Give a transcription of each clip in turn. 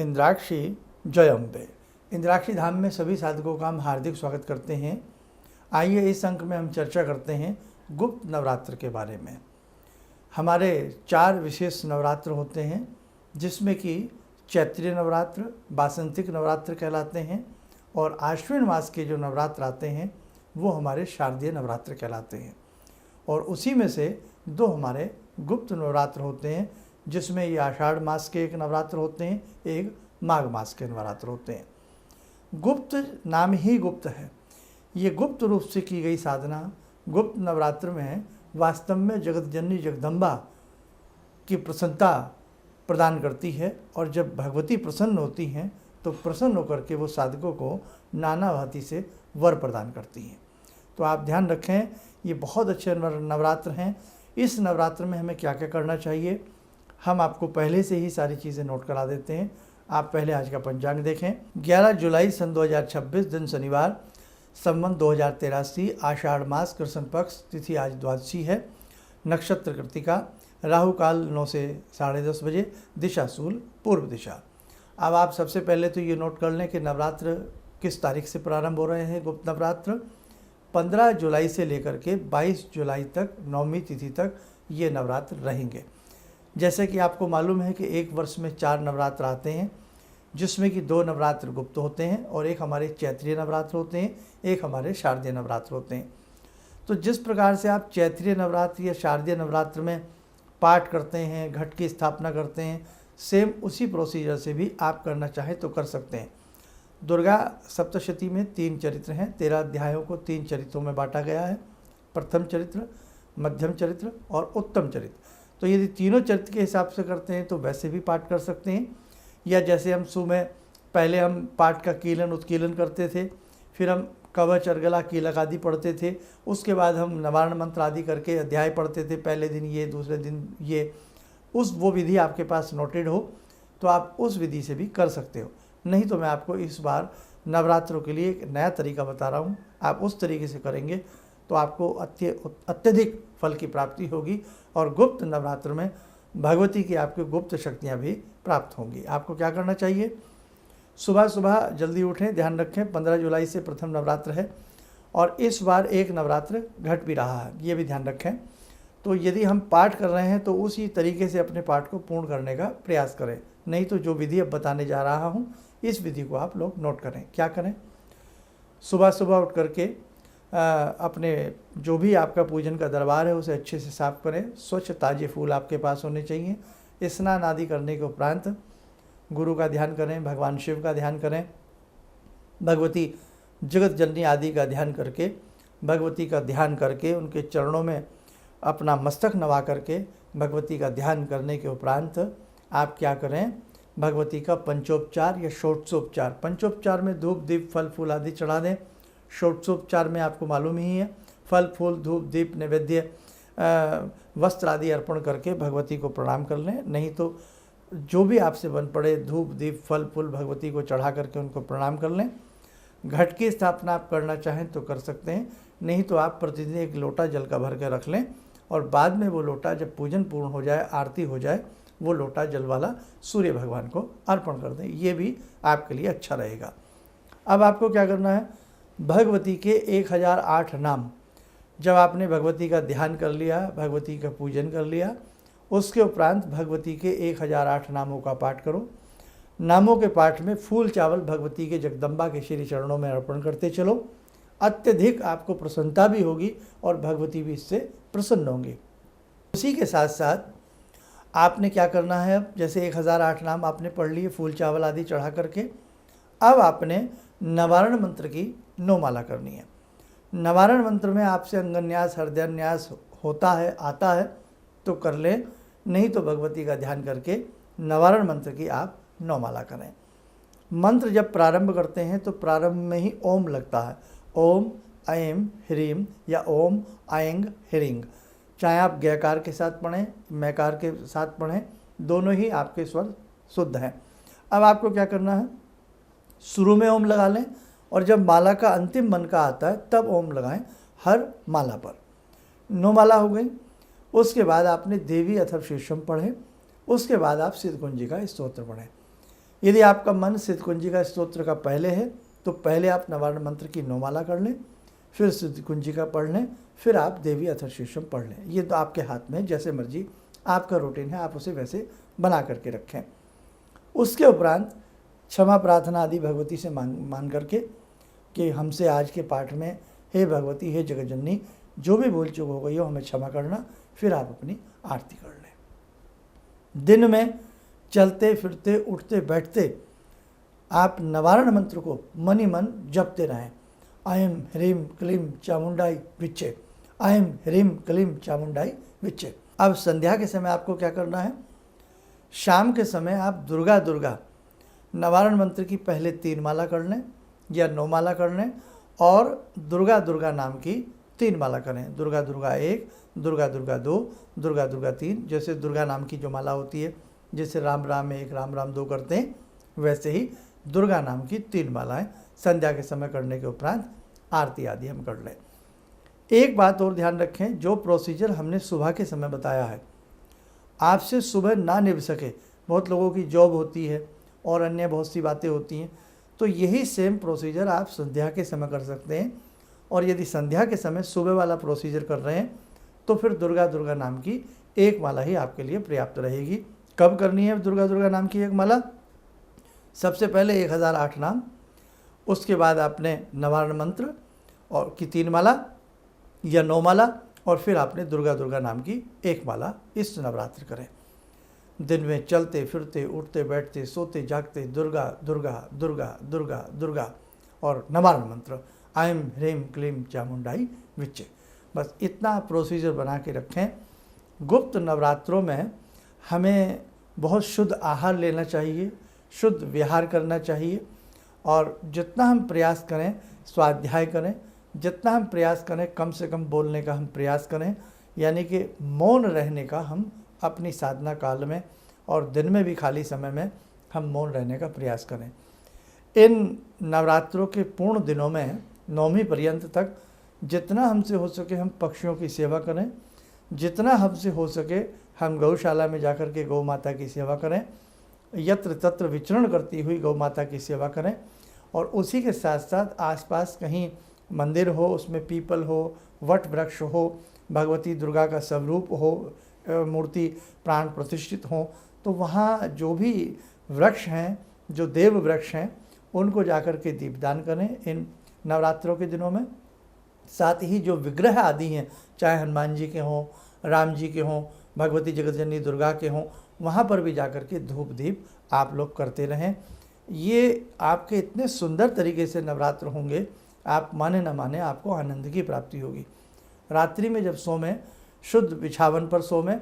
इंद्राक्षी जय अम्बे। इंद्राक्षी धाम में सभी साधकों का हम हार्दिक स्वागत करते हैं। आइए इस अंक में हम चर्चा करते हैं गुप्त नवरात्र के बारे में। हमारे 4 विशेष नवरात्र होते हैं, जिसमें कि चैत्रीय नवरात्र, वासंतिक नवरात्र कहलाते हैं, और आश्विन मास के जो नवरात्र आते हैं वो हमारे शारदीय नवरात्र कहलाते हैं। और उसी में से 2 हमारे गुप्त नवरात्र होते हैं, जिसमें ये आषाढ़ मास के एक नवरात्र होते हैं, एक माघ मास के नवरात्र होते हैं। गुप्त नाम ही गुप्त है। ये गुप्त रूप से की गई साधना गुप्त नवरात्र में वास्तव में जगत जननी जगदम्बा की प्रसन्नता प्रदान करती है। और जब भगवती प्रसन्न होती हैं तो प्रसन्न होकर के वो साधकों को नाना भांति से वर प्रदान करती हैं। तो आप ध्यान रखें, ये बहुत अच्छे नवरात्र हैं। इस नवरात्र में हमें क्या क्या करना चाहिए, हम आपको पहले से ही सारी चीज़ें नोट करा देते हैं। आप पहले आज का पंचांग देखें। 11 जुलाई सन 2026 दिन शनिवार, संवत 2083, आषाढ़ मास, कृष्ण पक्ष, तिथि आज द्वादशी है, नक्षत्र कृतिका, राहु काल 9 से 10:30 बजे, दिशा शूल पूर्व दिशा। अब आप सबसे पहले तो ये नोट कर लें कि नवरात्र किस तारीख से प्रारंभ हो रहे हैं। गुप्त नवरात्र 15 जुलाई से लेकर के 22 जुलाई तक, 9वीं तिथि तक ये नवरात्र रहेंगे। जैसे कि आपको मालूम है कि एक वर्ष में 4 नवरात्र आते हैं, जिसमें कि 2 नवरात्र गुप्त होते हैं और एक हमारे चैत्रीय नवरात्र होते हैं, एक हमारे शारदीय नवरात्र होते हैं। तो जिस प्रकार से आप चैत्रीय नवरात्र या शारदीय नवरात्र में पाठ करते हैं, घट की स्थापना करते हैं, सेम उसी प्रोसीजर से भी आप करना चाहें तो कर सकते हैं। दुर्गा सप्तशती में 3 चरित्र हैं। 13 अध्यायों को 3 चरित्रों में बांटा गया है, प्रथम चरित्र, मध्यम चरित्र और उत्तम चरित्र। तो यदि तीनों चरित्र के हिसाब से करते हैं तो वैसे भी पाठ कर सकते हैं, या जैसे हम सुबह पहले हम पाठ का कीलन उत्कीलन करते थे, फिर हम कवच अर्गला कीलक आदि पढ़ते थे, उसके बाद हम नवारण मंत्र आदि करके अध्याय पढ़ते थे, पहले दिन ये, दूसरे दिन ये, वो विधि आपके पास नोटेड हो तो आप उस विधि से भी कर सकते हो। नहीं तो मैं आपको इस बार नवरात्रों के लिए एक नया तरीका बता रहा हूँ। आप उस तरीके से करेंगे तो आपको अत्यधिक फल की प्राप्ति होगी, और गुप्त नवरात्र में भगवती की आपको गुप्त शक्तियाँ भी प्राप्त होंगी। आपको क्या करना चाहिए, सुबह सुबह जल्दी उठें। ध्यान रखें 15 जुलाई से प्रथम नवरात्र है, और इस बार एक नवरात्र घट भी रहा है, ये भी ध्यान रखें। तो यदि हम पाठ कर रहे हैं तो उसी तरीके से अपने पाठ को पूर्ण करने का प्रयास करें। नहीं तो जो विधि अब बताने जा रहा हूँ, इस विधि को आप लोग नोट करें। क्या करें, सुबह सुबह उठ करके अपने जो भी आपका पूजन का दरबार है उसे अच्छे से साफ करें। स्वच्छ ताज़े फूल आपके पास होने चाहिए। स्नान आदि करने के उपरांत गुरु का ध्यान करें, भगवान शिव का ध्यान करें, भगवती जगत जननी आदि का ध्यान करके, भगवती का ध्यान करके उनके चरणों में अपना मस्तक नवा करके भगवती का ध्यान करने के उपरांत आप क्या करें, भगवती का पंचोपचार या षोडशोपचार। पंचोपचार में धूप दीप फल फूल आदि चढ़ा दें। षोडशोपचार में आपको मालूम ही है, फल फूल धूप दीप नैवेद्य वस्त्र आदि अर्पण करके भगवती को प्रणाम कर लें। नहीं तो जो भी आपसे बन पड़े, धूप दीप फल फूल भगवती को चढ़ा करके उनको प्रणाम कर लें। घट की स्थापना आप करना चाहें तो कर सकते हैं, नहीं तो आप प्रतिदिन 1 लोटा जल का भर के रख लें, और बाद में वो लोटा जब पूजन पूर्ण हो जाए, आरती हो जाए, वो लोटा जल वाला सूर्य भगवान को अर्पण कर दें। ये भी आपके लिए अच्छा रहेगा। अब आपको क्या करना है, भगवती के 1008 नाम, जब आपने भगवती का ध्यान कर लिया, भगवती का पूजन कर लिया, उसके उपरांत भगवती के 1008 नामों का पाठ करो। नामों के पाठ में फूल चावल भगवती के जगदम्बा के श्री चरणों में अर्पण करते चलो। अत्यधिक आपको प्रसन्नता भी होगी और भगवती भी इससे प्रसन्न होंगी। उसी के साथ साथ आपने क्या करना है, अब जैसे 1008 नाम आपने पढ़ लिए फूल चावल आदि चढ़ा करके, अब आपने नवारण मंत्र की 9 माला करनी है। नवारण मंत्र में आपसे अंगन्यास हृदयान्यास होता है, आता है तो कर लें, नहीं तो भगवती का ध्यान करके नवारण मंत्र की आप 9 माला करें। मंत्र जब प्रारंभ करते हैं तो प्रारंभ में ही ओम लगता है, ओम ऐं ह्रीं या ओम ऐं ह्रीं। चाहे आप गयकार के साथ पढ़ें, मैकार के साथ पढ़ें, दोनों ही आपके स्वर शुद्ध हैं। अब आपको क्या करना है, शुरू में ओम लगा लें, और जब माला का अंतिम मन का आता है तब ओम लगाएं हर माला पर। 9 माला हो गई। उसके बाद आपने देवी अथर्व शीर्षम पढ़ें, उसके बाद आप सिद्धकुंजी का स्तोत्र पढ़ें। यदि आपका मन सिद्धकुंजिका स्तोत्र का पहले है तो पहले आप नवारण मंत्र की 9 माला कर लें, फिर सिद्धकुंजिका पढ़ लें, फिर आप देवी अथर्वशीर्षम पढ़ लें। ये तो आपके हाथ में, जैसे मर्जी आपका रूटीन है, आप उसे वैसे बना करके रखें। उसके उपरांत क्षमा प्रार्थना आदि भगवती से मान करके कि हमसे आज के पाठ में हे भगवती, हे जगज्जननी, जो भी भूल चूक हो गई हो हमें क्षमा करना, फिर आप अपनी आरती कर लें। दिन में चलते फिरते उठते बैठते आप नवारण मंत्र को मन ही मन जपते रहें। ऐं ह्रीं क्लीं चामुंडाई विच्चे, ऐं ह्रीं क्लीं चामुंडाई विच्चे। अब संध्या के समय आपको क्या करना है, शाम के समय आप दुर्गा दुर्गा नवारण मंत्र की पहले 3 माला कर लें या 9 माला कर लें, और दुर्गा दुर्गा नाम की 3 माला करें। दुर्गा दुर्गा 1, दुर्गा दुर्गा 2, दुर्गा दुर्गा 3। जैसे दुर्गा नाम की जो माला होती है, जैसे राम राम 1, राम राम 2 करते हैं, वैसे ही दुर्गा नाम की 3 मालाएं संध्या के समय करने के उपरांत आरती आदि हम कर लें। एक बात और ध्यान रखें, जो प्रोसीजर हमने सुबह के समय बताया है, आपसे सुबह ना निभ सके, बहुत लोगों की जॉब होती है और अन्य बहुत सी बातें होती हैं, तो यही सेम प्रोसीजर आप संध्या के समय कर सकते हैं। और यदि संध्या के समय सुबह वाला प्रोसीजर कर रहे हैं तो फिर दुर्गा दुर्गा नाम की 1 माला ही आपके लिए पर्याप्त रहेगी। कब करनी है दुर्गा दुर्गा नाम की 1 माला? सबसे पहले 1008 नाम, उसके बाद आपने नवारण मंत्र और की 3 माला या 9 माला, और फिर आपने दुर्गा दुर्गा नाम की 1 माला इस नवरात्र करें। दिन में चलते फिरते उठते बैठते सोते जागते दुर्गा दुर्गा दुर्गा दुर्गा दुर्गा और नवारण मंत्र ऐं ह्रीं क्लीं चामुंडाई विच्चे। बस इतना प्रोसीजर बना के रखें। गुप्त नवरात्रों में हमें बहुत शुद्ध आहार लेना चाहिए, शुद्ध विहार करना चाहिए, और जितना हम प्रयास करें स्वाध्याय करें, जितना हम प्रयास करें कम से कम बोलने का हम प्रयास करें, यानी कि मौन रहने का हम अपनी साधना काल में और दिन में भी खाली समय में हम मौन रहने का प्रयास करें। इन नवरात्रों के पूर्ण दिनों में 9वीं पर्यंत तक जितना हमसे हो सके हम पक्षियों की सेवा करें, जितना हमसे हो सके हम गौशाला में जाकर के गौ माता की सेवा करें, यत्र तत्र विचरण करती हुई गौ माता की सेवा करें, और उसी के साथ साथ आसपास कहीं मंदिर हो, उसमें पीपल हो, वट वृक्ष हो, भगवती दुर्गा का स्वरूप हो, मूर्ति प्राण प्रतिष्ठित हो, तो वहाँ जो भी वृक्ष हैं, जो देव वृक्ष हैं, उनको जाकर के दीपदान करें इन नवरात्रों के दिनों में। साथ ही जो विग्रह आदि हैं, चाहे हनुमान जी के हों, राम जी के हों, भगवती जगतजननी दुर्गा के हों, वहाँ पर भी जाकर के धूप दीप आप लोग करते रहें। ये आपके इतने सुंदर तरीके से नवरात्र होंगे, आप माने न माने आपको आनंद की प्राप्ति होगी। रात्रि में जब सोमें, शुद्ध बिछावन पर सोमें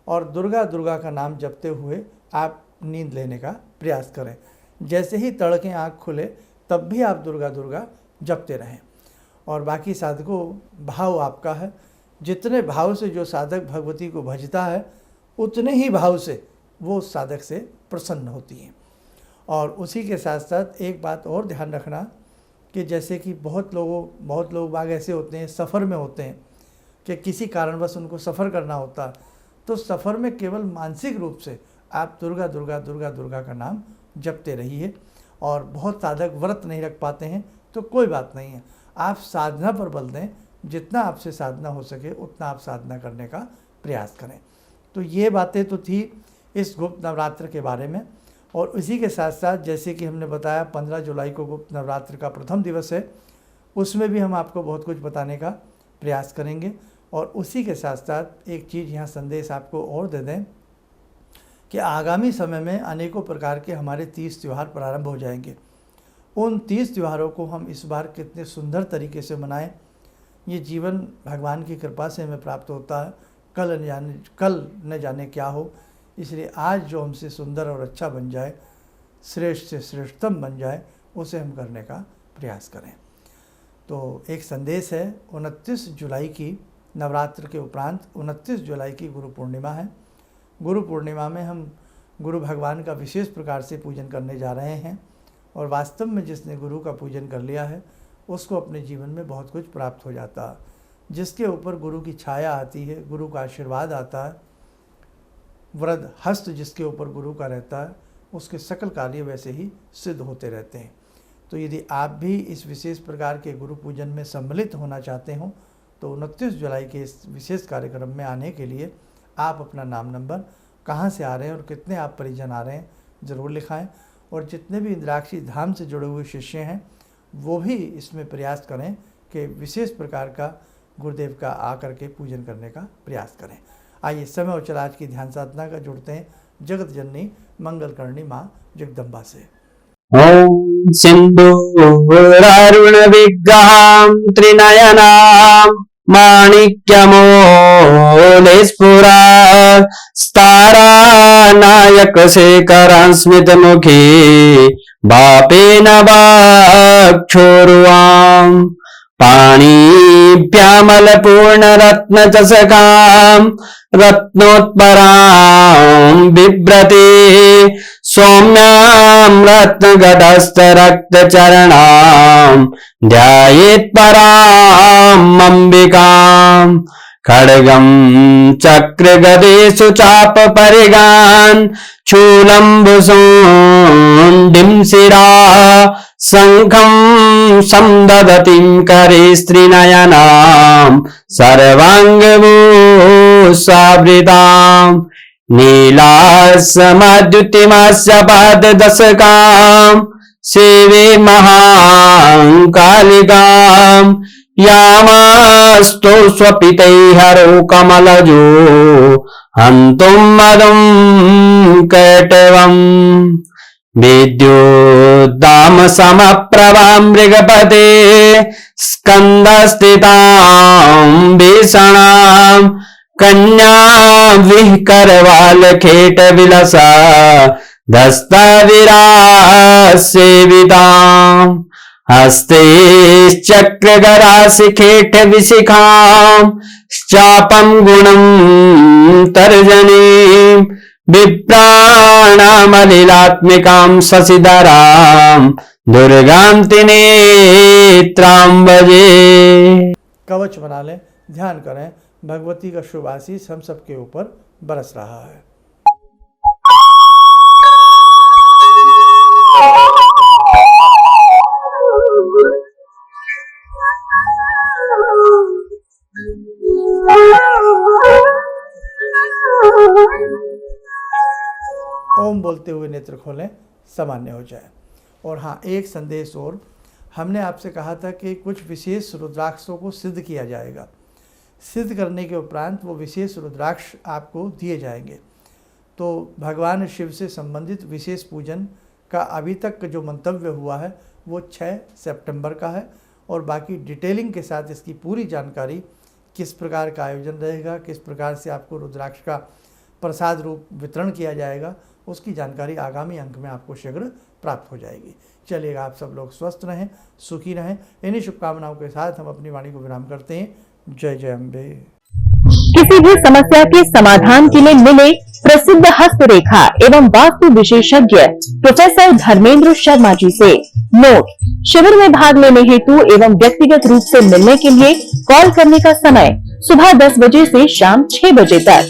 और दुर्गा दुर्गा का नाम जपते हुए आप नींद लेने का प्रयास करें। जैसे ही तड़के आँख खुले तब भी आप दुर्गा दुर्गा जपते रहें। और बाकी साधकों, भाव आपका है, जितने भाव से जो साधक भगवती को भजता है उतने ही भाव से वो साधक से प्रसन्न होती हैं। और उसी के साथ साथ एक बात और ध्यान रखना कि जैसे कि बहुत लोग बाग ऐसे होते हैं, सफ़र में होते हैं कि किसी कारणवश उनको सफ़र करना होता है, तो सफ़र में केवल मानसिक रूप से आप दुर्गा दुर्गा दुर्गा दुर्गा का नाम जपते रहिए। और बहुत साधक व्रत नहीं रख पाते हैं तो कोई बात नहीं है, आप साधना पर बल दें, जितना आपसे साधना हो सके उतना आप साधना करने का प्रयास करें। तो ये बातें तो थी इस गुप्त नवरात्र के बारे में। और इसी के साथ साथ जैसे कि हमने बताया 15 जुलाई को गुप्त नवरात्र का प्रथम दिवस है, उसमें भी हम आपको बहुत कुछ बताने का प्रयास करेंगे। और उसी के साथ साथ एक चीज़ यहाँ संदेश आपको और दे दें कि आगामी समय में अनेकों प्रकार के हमारे 30 त्यौहार प्रारंभ हो जाएंगे। उन 30 त्योहारों को हम इस बार कितने सुंदर तरीके से मनाएं, ये जीवन भगवान की कृपा से हमें प्राप्त होता है, कल न जाने क्या हो। इसलिए आज जो हमसे सुंदर और अच्छा बन जाए, श्रेष्ठ से श्रेष्ठतम बन जाए, उसे हम करने का प्रयास करें। तो एक संदेश है, 29 जुलाई की नवरात्र के उपरांत 29 जुलाई की गुरु पूर्णिमा है। गुरु पूर्णिमा में हम गुरु भगवान का विशेष प्रकार से पूजन करने जा रहे हैं। और वास्तव में जिसने गुरु का पूजन कर लिया है उसको अपने जीवन में बहुत कुछ प्राप्त हो जाता है। जिसके ऊपर गुरु की छाया आती है, गुरु का आशीर्वाद आता है, वरद हस्त जिसके ऊपर गुरु का रहता है, उसके सकल कार्य वैसे ही सिद्ध होते रहते हैं। तो यदि आप भी इस विशेष प्रकार के गुरु पूजन में सम्मिलित होना चाहते हो तो 29 जुलाई के इस विशेष कार्यक्रम में आने के लिए आप अपना नाम नंबर, कहाँ से आ रहे हैं और कितने आप परिजन आ रहे हैं ज़रूर लिखाएं। और जितने भी इंद्राक्षी धाम से जुड़े हुए शिष्य हैं वो भी इसमें प्रयास करें कि विशेष प्रकार का गुरुदेव का आकर के पूजन करने का प्रयास करें। आइए समय और चल आज की ध्यान साधना का जुड़ते हैं जगत जननी मंगलकर्णी माँ जगदम्बा से। ओम सिंधूरारुण विग्रहां त्रिनयनां माणिक्यमौले स्फुरा स्तारानायक शेखरां स्मितमुखी बापेन वाक्षोरुवां पाणिभ्यामलपूर्णरत्नचषकां रत्नोत्परां बिभ्रति सौम्यां रत्नगदस्थरक्तचरणां ध्यायेत् पराम् अम्बिकाम् खड्गं चक्रगदेषु चापपरिगान् शूलम्बुसोण्डिं शिरा शङ्खं संदधतीं करे स्त्रीनयनां सर्वाङ्गभूषावृताम् नीलासमद्युतिमस्य पाददशकां सेवे महाकालिकां यामास्तो स्वपितैर्हरो कमलजो हन्तुं मदं कैटवम् विद्युद्दामसमप्रभां मृगपते स्कन्दस्थितां भीषणां कन्या विहकरवालखेट विलसा धस्तविरासेवितां हस्ते चक्रगराशिखेट विशिखां चापं गुणं तर्जनीं विप्राणामलिलात्मिकां शशिधरां दुर्गान्ति नेत्रां भजे। कवच बना लें, ध्यान करें, भगवती का शुभ आशीष हम सबके ऊपर बरस रहा है। ओम बोलते हुए नेत्र खोलें, सामान्य हो जाए। और हाँ, एक संदेश और, हमने आपसे कहा था कि कुछ विशेष रुद्राक्षों को सिद्ध किया जाएगा। सिद्ध करने के उपरांत वो विशेष रुद्राक्ष आपको दिए जाएंगे। तो भगवान शिव से संबंधित विशेष पूजन का अभी तक जो मंतव्य हुआ है वो 6 सितंबर का है। और बाकी डिटेलिंग के साथ इसकी पूरी जानकारी, किस प्रकार का आयोजन रहेगा, किस प्रकार से आपको रुद्राक्ष का प्रसाद रूप वितरण किया जाएगा, उसकी जानकारी आगामी अंक में आपको शीघ्र प्राप्त हो जाएगी। चलिएगा, आप सब लोग स्वस्थ रहें, सुखी रहें। इन्हीं शुभकामनाओं के साथ हम अपनी वाणी को विराम करते हैं। जय जय अम्बे। किसी भी समस्या के समाधान के लिए मिले प्रसिद्ध हस्तरेखा एवं वास्तु विशेषज्ञ प्रोफेसर धर्मेंद्र शर्मा जी से। नोट: शिविर में भाग लेने हेतु एवं व्यक्तिगत रूप से मिलने के लिए कॉल करने का समय सुबह 10 बजे से शाम 6 बजे तक।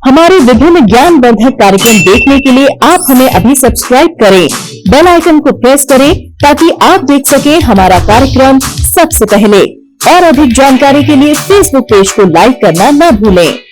हमारे विभिन्न ज्ञानवर्धक कार्यक्रम देखने के लिए आप हमें अभी सब्सक्राइब करें, बेल आइकन को प्रेस करें ताकि आप देख सकें हमारा कार्यक्रम सबसे पहले। और अधिक जानकारी के लिए फेसबुक पेज को लाइक करना न भूलें।